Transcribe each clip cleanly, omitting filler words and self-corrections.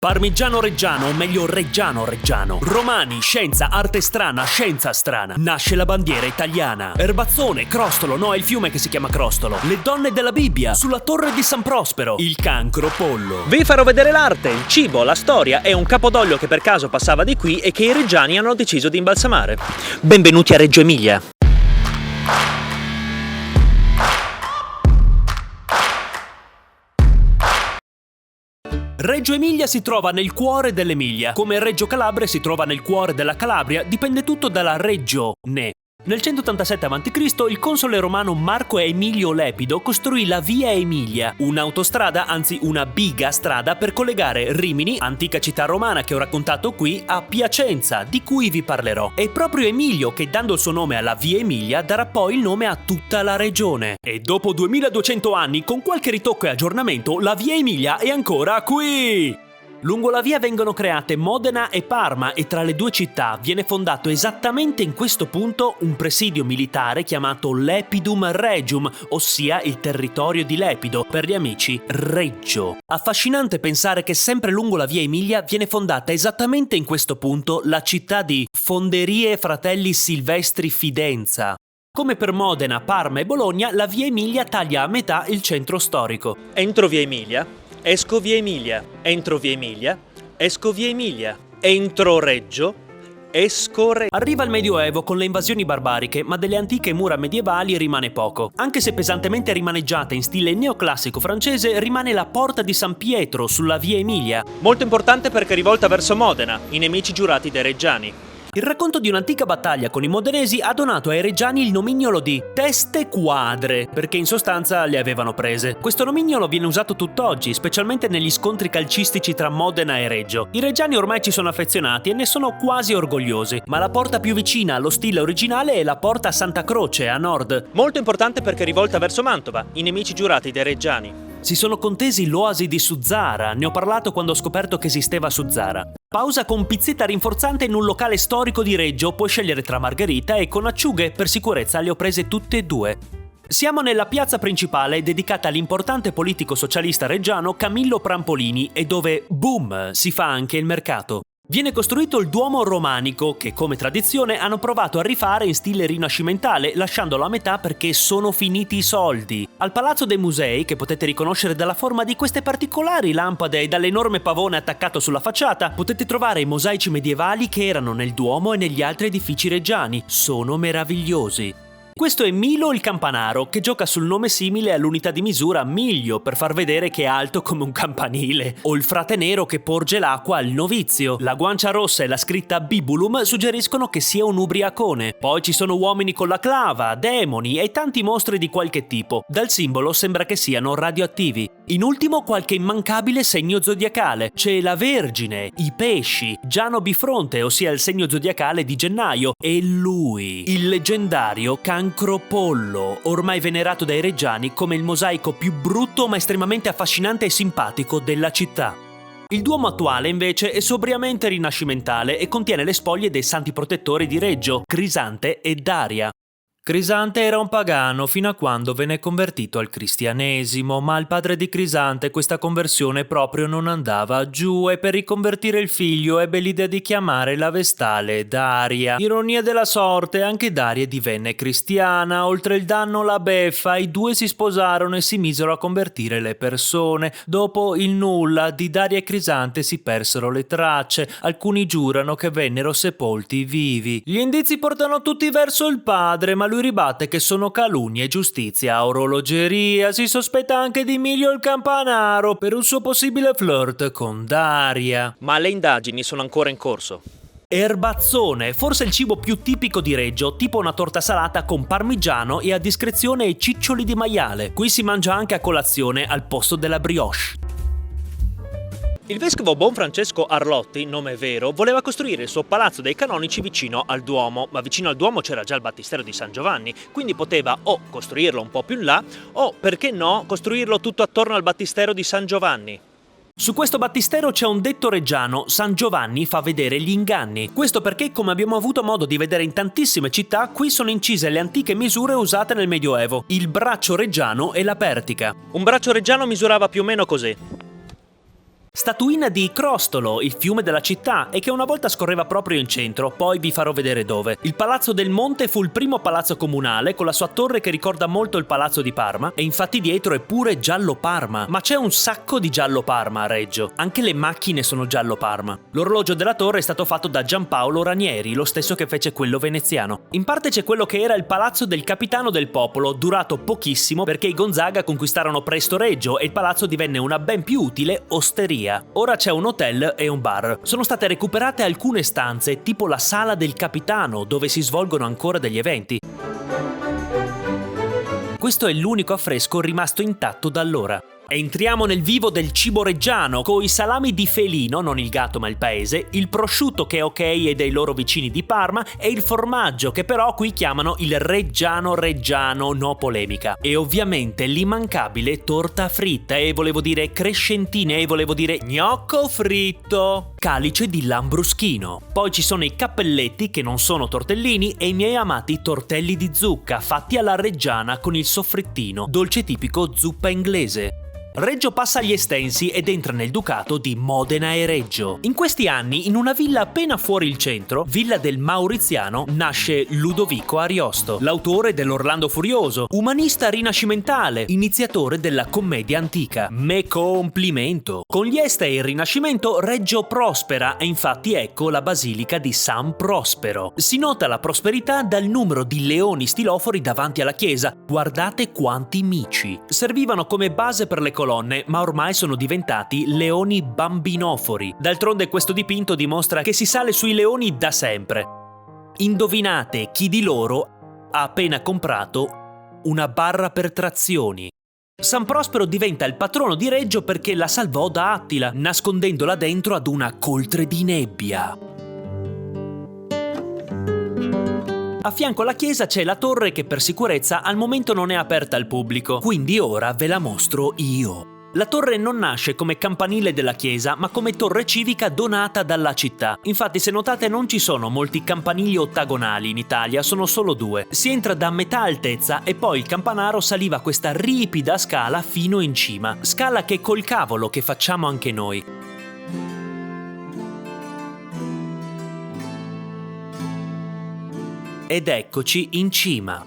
Parmigiano Reggiano, o meglio Reggiano Reggiano. Romani, scienza, arte strana, scienza strana. Nasce la bandiera italiana. Erbazzone, Crostolo, no, è il fiume che si chiama Crostolo. Le donne della Bibbia, sulla torre di San Prospero. Il cancro pollo. Vi farò vedere l'arte, il cibo, la storia e un capodoglio che per caso passava di qui e che i reggiani hanno deciso di imbalsamare. Benvenuti a Reggio Emilia. Reggio Emilia si trova nel cuore dell'Emilia, come Reggio Calabria si trova nel cuore della Calabria, dipende tutto dalla regione. Nel 187 a.C. il console romano Marco Emilio Lepido costruì la Via Emilia, un'autostrada, anzi una biga strada per collegare Rimini, antica città romana che ho raccontato qui, a Piacenza, di cui vi parlerò. È proprio Emilio che, dando il suo nome alla Via Emilia, darà poi il nome a tutta la regione. E dopo 2200 anni, con qualche ritocco e aggiornamento, la Via Emilia è ancora qui! Lungo la via vengono create Modena e Parma e tra le due città viene fondato esattamente in questo punto un presidio militare chiamato Lepidum Regium, ossia il territorio di Lepido, per gli amici Reggio. Affascinante pensare che sempre lungo la via Emilia viene fondata esattamente in questo punto la città di Fonderie Fratelli Silvestri Fidenza. Come per Modena, Parma e Bologna, la via Emilia taglia a metà il centro storico. Entro via Emilia, esco via Emilia, entro via Emilia, esco via Emilia, entro Reggio, esco Reggio. Arriva il Medioevo con le invasioni barbariche, ma delle antiche mura medievali rimane poco. Anche se pesantemente rimaneggiata in stile neoclassico francese, rimane la Porta di San Pietro sulla via Emilia. Molto importante perché è rivolta verso Modena, i nemici giurati dei reggiani. Il racconto di un'antica battaglia con i modenesi ha donato ai reggiani il nomignolo di teste quadre, perché in sostanza le avevano prese. Questo nomignolo viene usato tutt'oggi, specialmente negli scontri calcistici tra Modena e Reggio. I reggiani ormai ci sono affezionati e ne sono quasi orgogliosi, ma la porta più vicina allo stile originale è la porta Santa Croce, a nord. Molto importante perché è rivolta verso Mantova, i nemici giurati dei reggiani. Si sono contesi l'oasi di Suzzara, ne ho parlato quando ho scoperto che esisteva Suzzara. Pausa con pizzetta rinforzante in un locale storico di Reggio, puoi scegliere tra margherita e con acciughe, per sicurezza le ho prese tutte e due. Siamo nella piazza principale dedicata all'importante politico socialista reggiano Camillo Prampolini e dove, boom, si fa anche il mercato. Viene costruito il Duomo romanico che, come tradizione, hanno provato a rifare in stile rinascimentale, lasciandolo a metà perché sono finiti i soldi. Al Palazzo dei Musei, che potete riconoscere dalla forma di queste particolari lampade e dall'enorme pavone attaccato sulla facciata, potete trovare i mosaici medievali che erano nel Duomo e negli altri edifici reggiani. Sono meravigliosi. Questo è Milo il Campanaro, che gioca sul nome simile all'unità di misura miglio per far vedere che è alto come un campanile, o il frate nero che porge l'acqua al novizio. La guancia rossa e la scritta Bibulum suggeriscono che sia un ubriacone. Poi ci sono uomini con la clava, demoni e tanti mostri di qualche tipo. Dal simbolo sembra che siano radioattivi. In ultimo qualche immancabile segno zodiacale. C'è la Vergine, i pesci, Giano Bifronte, ossia il segno zodiacale di gennaio, e lui, il leggendario Cancro Pollo, ormai venerato dai reggiani come il mosaico più brutto ma estremamente affascinante e simpatico della città. Il Duomo attuale invece è sobriamente rinascimentale e contiene le spoglie dei santi protettori di Reggio, Crisante e Daria. Crisante era un pagano fino a quando venne convertito al cristianesimo, ma al padre di Crisante questa conversione proprio non andava giù e per riconvertire il figlio ebbe l'idea di chiamare la vestale Daria. Ironia della sorte, anche Daria divenne cristiana, oltre il danno la beffa, i due si sposarono e si misero a convertire le persone. Dopo il nulla di Daria e Crisante si persero le tracce, alcuni giurano che vennero sepolti vivi. Gli indizi portano tutti verso il padre, ma lui ribatte che sono calunnie e giustizia a orologeria. Si sospetta anche di Emilio il Campanaro per un suo possibile flirt con Daria. Ma le indagini sono ancora in corso. Erbazzone, forse il cibo più tipico di Reggio, tipo una torta salata con parmigiano e a discrezione e ciccioli di maiale. Qui si mangia anche a colazione al posto della brioche. Il vescovo Bonfrancesco Arlotti, nome vero, voleva costruire il suo palazzo dei canonici vicino al Duomo, ma vicino al Duomo c'era già il battistero di San Giovanni, quindi poteva o costruirlo un po' più in là, o, perché no, costruirlo tutto attorno al battistero di San Giovanni. Su questo battistero c'è un detto reggiano: San Giovanni fa vedere gli inganni. Questo perché, come abbiamo avuto modo di vedere in tantissime città, qui sono incise le antiche misure usate nel Medioevo, il braccio reggiano e la pertica. Un braccio reggiano misurava più o meno così. Statuina di Crostolo, il fiume della città, e che una volta scorreva proprio in centro, poi vi farò vedere dove. Il Palazzo del Monte fu il primo palazzo comunale, con la sua torre che ricorda molto il Palazzo di Parma, e infatti dietro è pure giallo Parma. Ma c'è un sacco di giallo Parma a Reggio, anche le macchine sono giallo Parma. L'orologio della torre è stato fatto da Giampaolo Ranieri, lo stesso che fece quello veneziano. In parte c'è quello che era il Palazzo del Capitano del Popolo, durato pochissimo perché i Gonzaga conquistarono presto Reggio e il palazzo divenne una ben più utile osteria. Ora c'è un hotel e un bar. Sono state recuperate alcune stanze, tipo la Sala del Capitano, dove si svolgono ancora degli eventi. Questo è l'unico affresco rimasto intatto da allora. Entriamo nel vivo del cibo reggiano, con i salami di Felino, non il gatto ma il paese, il prosciutto che è ok e dei loro vicini di Parma, e il formaggio che però qui chiamano il reggiano, no polemica. E ovviamente l'immancabile torta fritta, e volevo dire crescentine, e volevo dire gnocco fritto, calice di Lambruschino. Poi ci sono i cappelletti che non sono tortellini e i miei amati tortelli di zucca fatti alla reggiana con il soffrittino, dolce tipico zuppa inglese. Reggio passa agli estensi ed entra nel ducato di Modena e Reggio. In questi anni, in una villa appena fuori il centro, Villa del Mauriziano, nasce Ludovico Ariosto, l'autore dell'Orlando Furioso, umanista rinascimentale, iniziatore della commedia antica. Me complimento! Con gli Este e il Rinascimento, Reggio prospera e infatti ecco la basilica di San Prospero. Si nota la prosperità dal numero di leoni stilofori davanti alla chiesa. Guardate quanti mici! Servivano come base per le colonne, ma ormai sono diventati leoni bambinofori. D'altronde questo dipinto dimostra che si sale sui leoni da sempre. Indovinate chi di loro ha appena comprato una barra per trazioni. San Prospero diventa il patrono di Reggio perché la salvò da Attila, nascondendola dentro ad una coltre di nebbia. A fianco alla chiesa c'è la torre che per sicurezza al momento non è aperta al pubblico, quindi ora ve la mostro io. La torre non nasce come campanile della chiesa, ma come torre civica donata dalla città. Infatti, se notate, non ci sono molti campanili ottagonali in Italia, sono solo 2. Si entra da metà altezza e poi il campanaro saliva questa ripida scala fino in cima. Scala che col cavolo che facciamo anche noi. Ed eccoci in cima.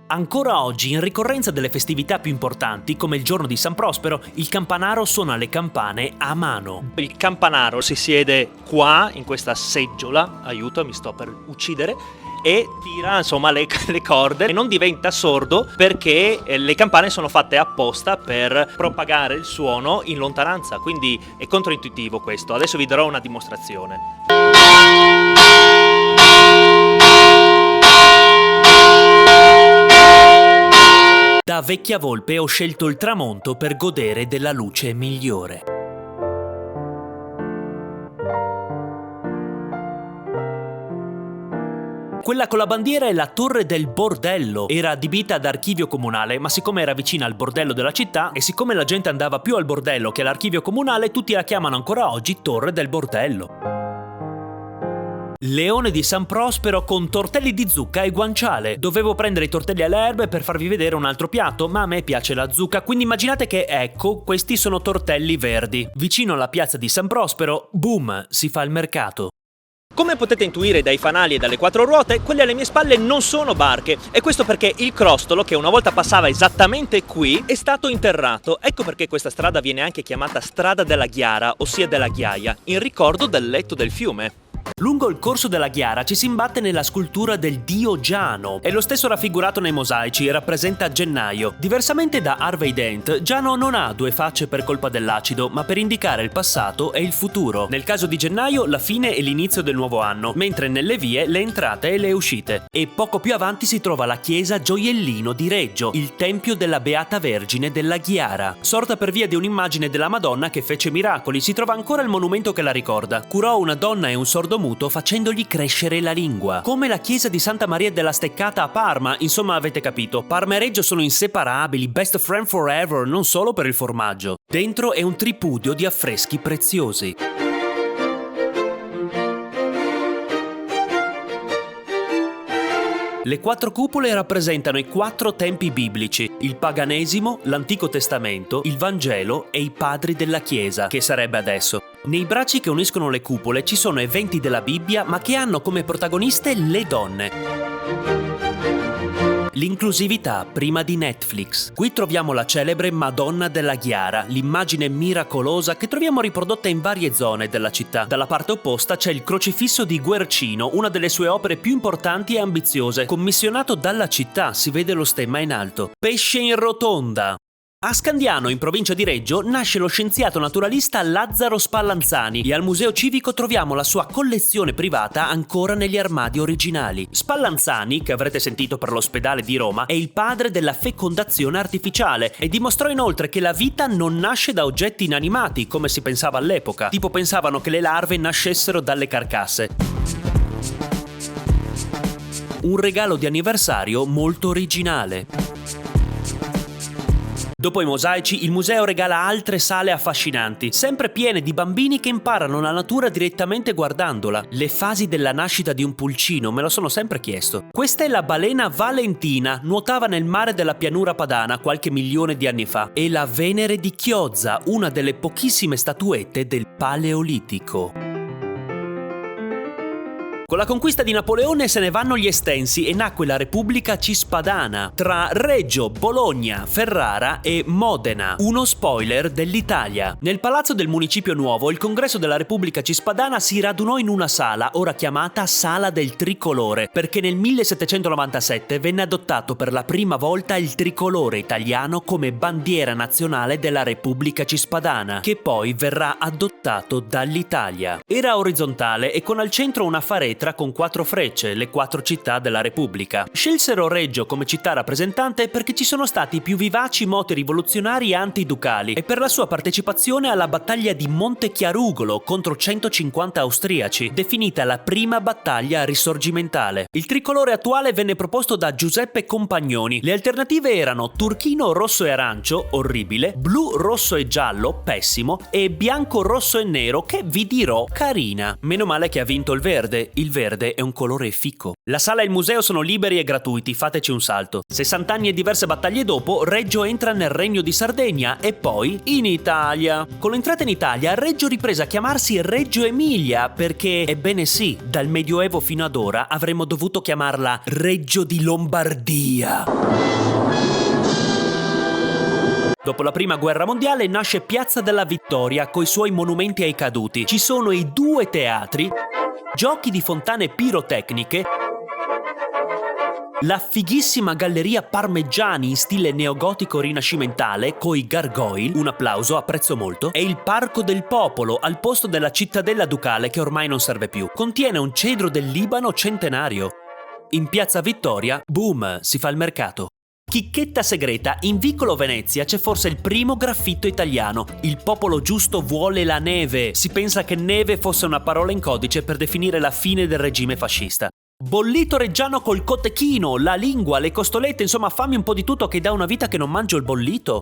Ancora oggi, in ricorrenza delle festività più importanti, come il giorno di San Prospero, il campanaro suona le campane a mano. Il campanaro si siede qua, in questa seggiola, aiuto, mi sto per uccidere, e tira insomma le corde e non diventa sordo perché le campane sono fatte apposta per propagare il suono in lontananza, quindi è controintuitivo questo. Adesso vi darò una dimostrazione. Da vecchia volpe ho scelto il tramonto per godere della luce migliore. Quella con la bandiera è la Torre del Bordello. Era adibita ad archivio comunale, ma siccome era vicina al bordello della città e siccome la gente andava più al bordello che all'archivio comunale, tutti la chiamano ancora oggi Torre del Bordello. Leone di San Prospero con tortelli di zucca e guanciale. Dovevo prendere i tortelli alle erbe per farvi vedere un altro piatto, ma a me piace la zucca, quindi immaginate che, ecco, questi sono tortelli verdi. Vicino alla piazza di San Prospero, boom, si fa il mercato. Come potete intuire dai fanali e dalle 4 ruote, quelle alle mie spalle non sono barche, e questo perché il crostolo, che una volta passava esattamente qui, è stato interrato. Ecco perché questa strada viene anche chiamata Strada della Ghiara, ossia della ghiaia, in ricordo del letto del fiume. Lungo il corso della Ghiara ci si imbatte nella scultura del dio Giano. È lo stesso raffigurato nei mosaici e rappresenta Gennaio. Diversamente da Harvey Dent, Giano non ha 2 facce per colpa dell'acido, ma per indicare il passato e il futuro. Nel caso di Gennaio, la fine e l'inizio del nuovo anno, mentre nelle vie le entrate e le uscite. E poco più avanti si trova la chiesa Gioiellino di Reggio, il tempio della Beata Vergine della Ghiara. Sorta per via di un'immagine della Madonna che fece miracoli, si trova ancora il monumento che la ricorda. Curò una donna e un sordo muto facendogli crescere la lingua. Come la chiesa di Santa Maria della Steccata a Parma, insomma avete capito, Parma e Reggio sono inseparabili, best friend forever, non solo per il formaggio. Dentro è un tripudio di affreschi preziosi. Le 4 cupole rappresentano i 4 tempi biblici. il paganesimo, l'Antico Testamento, il Vangelo e i padri della Chiesa, che sarebbe adesso. Nei bracci che uniscono le cupole ci sono eventi della Bibbia, ma che hanno come protagoniste le donne. L'inclusività prima di Netflix. Qui troviamo la celebre Madonna della Ghiara, l'immagine miracolosa che troviamo riprodotta in varie zone della città. Dalla parte opposta c'è il Crocifisso di Guercino, una delle sue opere più importanti e ambiziose, commissionato dalla città, si vede lo stemma in alto. Pesce in rotonda. A Scandiano, in provincia di Reggio, nasce lo scienziato naturalista Lazzaro Spallanzani e al Museo Civico troviamo la sua collezione privata ancora negli armadi originali. Spallanzani, che avrete sentito per l'ospedale di Roma, è il padre della fecondazione artificiale e dimostrò inoltre che la vita non nasce da oggetti inanimati, come si pensava all'epoca. Tipo pensavano che le larve nascessero dalle carcasse. Un regalo di anniversario molto originale. Dopo i mosaici, il museo regala altre sale affascinanti, sempre piene di bambini che imparano la natura direttamente guardandola. Le fasi della nascita di un pulcino, me lo sono sempre chiesto. Questa è la balena Valentina, nuotava nel mare della pianura padana qualche milione di anni fa. E la Venere di Chiozza, una delle pochissime statuette del Paleolitico. Con la conquista di Napoleone se ne vanno gli estensi e nacque la Repubblica Cispadana tra Reggio, Bologna, Ferrara e Modena. Uno spoiler dell'Italia. Nel palazzo del Municipio Nuovo il congresso della Repubblica Cispadana si radunò in una sala, ora chiamata Sala del Tricolore, perché nel 1797 venne adottato per la prima volta il tricolore italiano come bandiera nazionale della Repubblica Cispadana, che poi verrà adottato dall'Italia. Era orizzontale e con al centro una faretra con 4 frecce, le 4 città della Repubblica. Scelsero Reggio come città rappresentante perché ci sono stati i più vivaci moti rivoluzionari e antiducali e per la sua partecipazione alla battaglia di Montechiarugolo contro 150 austriaci, definita la prima battaglia risorgimentale. Il tricolore attuale venne proposto da Giuseppe Compagnoni. Le alternative erano turchino rosso e arancio, orribile, blu rosso e giallo, pessimo, e bianco rosso e nero, che vi dirò carina. Meno male che ha vinto il verde. Il verde è un colore fico. La sala e il museo sono liberi e gratuiti, fateci un salto. 60 anni e diverse battaglie dopo, Reggio entra nel Regno di Sardegna e poi in Italia. Con l'entrata in Italia, Reggio riprese a chiamarsi Reggio Emilia perché, ebbene sì, dal Medioevo fino ad ora avremmo dovuto chiamarla Reggio di Lombardia. Dopo la prima guerra mondiale nasce Piazza della Vittoria coi suoi monumenti ai caduti. Ci sono i 2 teatri, giochi di fontane pirotecniche, la fighissima galleria Parmeggiani in stile neogotico rinascimentale coi gargoyle, un applauso, apprezzo molto, e il Parco del Popolo al posto della cittadella ducale che ormai non serve più. Contiene un cedro del Libano centenario. In Piazza Vittoria, boom, si fa il mercato. Chicchetta segreta, in Vicolo Venezia c'è forse il primo graffito italiano. Il popolo giusto vuole la neve. Si pensa che neve fosse una parola in codice per definire la fine del regime fascista. Bollito reggiano col cotechino, la lingua, le costolette, insomma fammi un po' di tutto che da una vita che non mangio il bollito.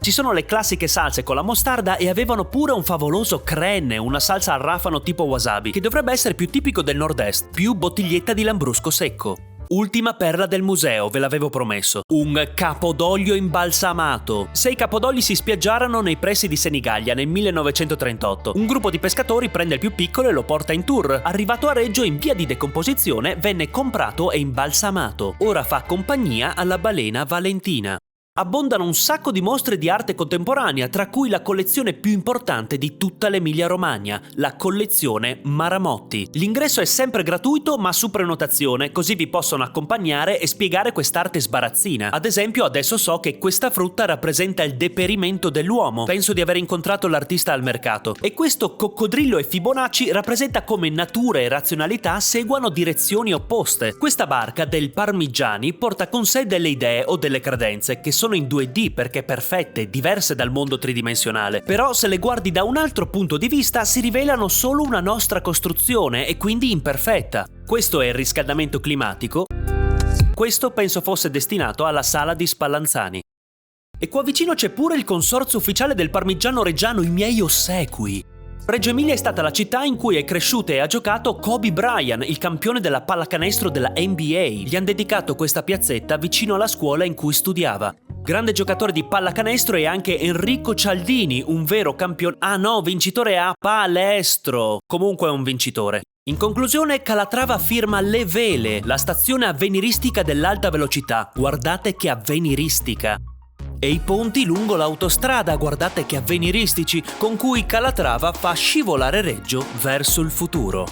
Ci sono le classiche salse con la mostarda e avevano pure un favoloso crenne, una salsa al rafano tipo wasabi, che dovrebbe essere più tipico del nord-est, più bottiglietta di lambrusco secco. Ultima perla del museo, ve l'avevo promesso. Un capodoglio imbalsamato. 6 capodogli si spiaggiarono nei pressi di Senigallia nel 1938. Un gruppo di pescatori prende il più piccolo e lo porta in tour. Arrivato a Reggio in via di decomposizione, venne comprato e imbalsamato. Ora fa compagnia alla balena Valentina. Abbondano un sacco di mostre di arte contemporanea, tra cui la collezione più importante di tutta l'Emilia-Romagna, la collezione Maramotti. L'ingresso è sempre gratuito ma su prenotazione, così vi possono accompagnare e spiegare quest'arte sbarazzina. Ad esempio, adesso so che questa frutta rappresenta il deperimento dell'uomo. Penso di aver incontrato l'artista al mercato. E questo coccodrillo e Fibonacci rappresenta come natura e razionalità seguano direzioni opposte. Questa barca del Parmigiani porta con sé delle idee o delle credenze che sono in 2D perché perfette, diverse dal mondo tridimensionale. Però se le guardi da un altro punto di vista si rivelano solo una nostra costruzione e quindi imperfetta. Questo è il riscaldamento climatico. Questo penso fosse destinato alla sala di Spallanzani. E qua vicino c'è pure il consorzio ufficiale del Parmigiano Reggiano, i miei ossequi. Reggio Emilia è stata la città in cui è cresciuto e ha giocato Kobe Bryant, il campione della pallacanestro della NBA. Gli hanno dedicato questa piazzetta vicino alla scuola in cui studiava. Grande giocatore di pallacanestro è anche Enrico Cialdini, un vero campione. Ah no, vincitore a palestro. Comunque è un vincitore. In conclusione, Calatrava firma Le Vele, la stazione avveniristica dell'alta velocità. Guardate che avveniristica. E i ponti lungo l'autostrada, guardate che avveniristici, con cui Calatrava fa scivolare Reggio verso il futuro.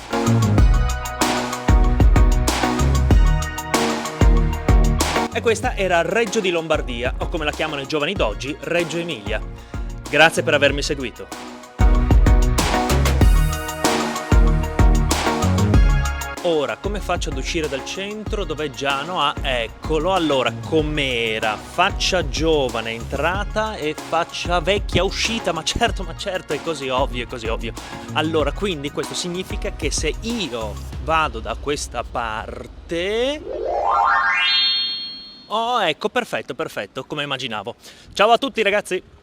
E questa era Reggio di Lombardia, o come la chiamano i giovani d'oggi, Reggio Emilia. Grazie per avermi seguito. Ora, come faccio ad uscire dal centro? Dov'è Giano? Ah, eccolo. Allora, com'era? Faccia giovane entrata e faccia vecchia uscita. Ma certo, è così ovvio, è così ovvio. Allora, quindi questo significa che se io vado da questa parte... Oh, ecco, perfetto, come immaginavo. Ciao a tutti ragazzi!